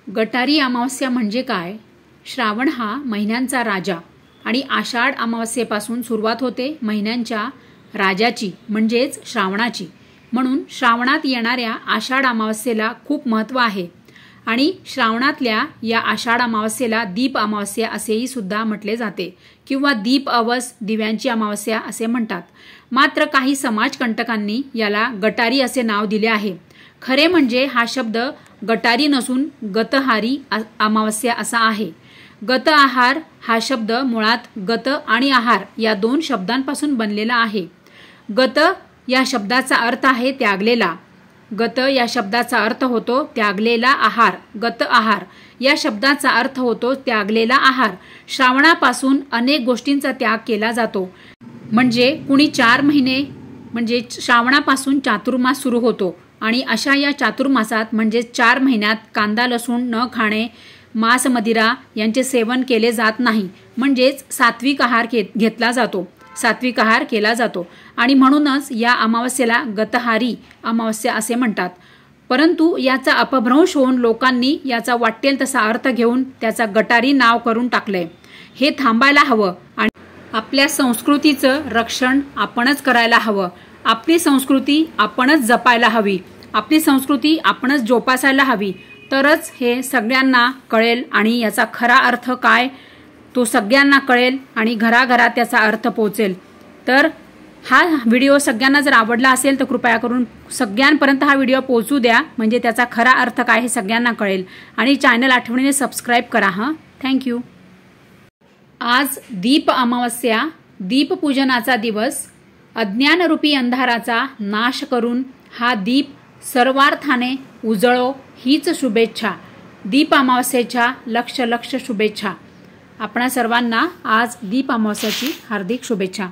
गटारी अमावस्या म्हणजे काय? श्रावण हा महिन्यांचा राजा आणि आषाढ अमावस्येपासून सुरुवात होते महिन्यांच्या राजाची म्हणजेच श्रावणाची। म्हणून श्रावणात येणाऱ्या आषाढ अमावस्येला खूप महत्त्व आहे आणि श्रावणातल्या या आषाढ अमावस्येला दीप अमावस्या असेही सुद्धा म्हटले जाते किंवा दीप अवस दिव्यांची अमावस्या असे म्हणतात। मात्र काही समाजकंटकांनी याला गटारी असे नाव दिले आहे। खरे म्हणजे हा शब्द गटारी नसून गतहारी अमावस्या असा आहे। गत आहार हा शब्द मुळात गत आणि आहार या दोन शब्दांपासून बनलेला आहे। गत या शब्दाचा अर्थ आहे त्यागलेला। गत या शब्दाचा अर्थ होतो त्यागलेला आहार। गत आहार या शब्दाचा अर्थ होतो त्यागलेला आहार। श्रावणापासून अनेक गोष्टींचा त्याग केला जातो। म्हणजे कुणी 4 महिने म्हणजे श्रावणापासून चातुर्मास सुरू होतो आणि अशा या चातुर्मासात म्हणजे 4 महिन्यात कांदा लसूण न खाणे, मांस मदिरा यांचे सेवन केले जात नाही, म्हणजेच सात्विक आहार घेतला जातो, सात्विक आहार केला जातो आणि म्हणूनच या अमावस्येला गतहारी अमावस्या असे म्हणतात। परंतु याचा अपभ्रंश होऊन लोकांनी याचा वाटेल तसा अर्थ घेऊन त्याचा गटारी नाव करून टाकलंय। हे थांबायला हवं आणि आपल्या संस्कृतीचं रक्षण आपणच करायला हवं। आपली संस्कृती आपणच जपायला हवी, आपली संस्कृती आपणच जोपासायला हवी, तरच हे सगळ्यांना कळेल आणि याचा खरा अर्थ काय तो सगळ्यांना कळेल आणि घराघरात त्याचा अर्थ पोहोचेल। तर हा व्हिडिओ सगळ्यांना जर आवडला असेल तर कृपया करून सगळ्यांपर्यंत हा व्हिडिओ पोहोचू द्या, म्हणजे त्याचा खरा अर्थ काय हे सगळ्यांना कळेल आणि चॅनल आठवणीने सबस्क्राईब करा। थँक्यू। आज दीप अमावस्या, दीपपूजनाचा दिवस। अज्ञानरूपी अंधाराचा नाश करून हा दीप सर्वार्थाने उजळो हीच शुभेच्छा। दीप अमावस्येच्या लक्ष लक्ष शुभेच्छा। आपणा सर्वांना आज दीप अमावस्येची हार्दिक शुभेच्छा।